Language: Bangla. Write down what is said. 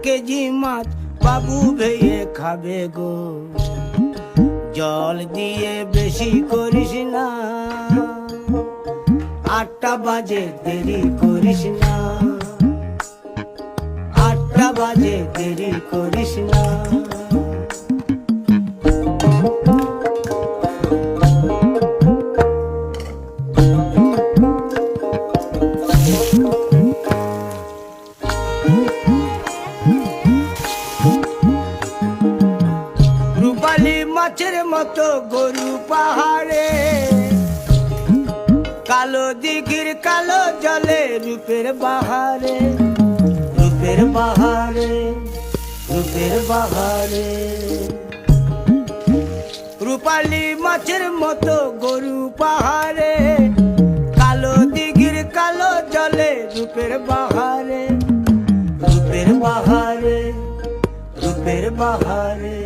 কেজি মাছ বাবু ভেয়ে খাবে গো। জল দিয়ে বেশি করিস না, 8টা বাজে দেরি করিস না, 8টা বাজে দেরি করিস না। রূপালী মাছের মতো গরু পাহাড়ে, কালো দিঘির কালো জলে রূপের বাহারে, রূপের বাহারে, রূপের বাহারে। রূপালী মাছের মতো গরু পাহাড়ে, কালো দিঘির কালো জলে রূপের বাহারে, রূপের বাহারে, রূপের বাহারে।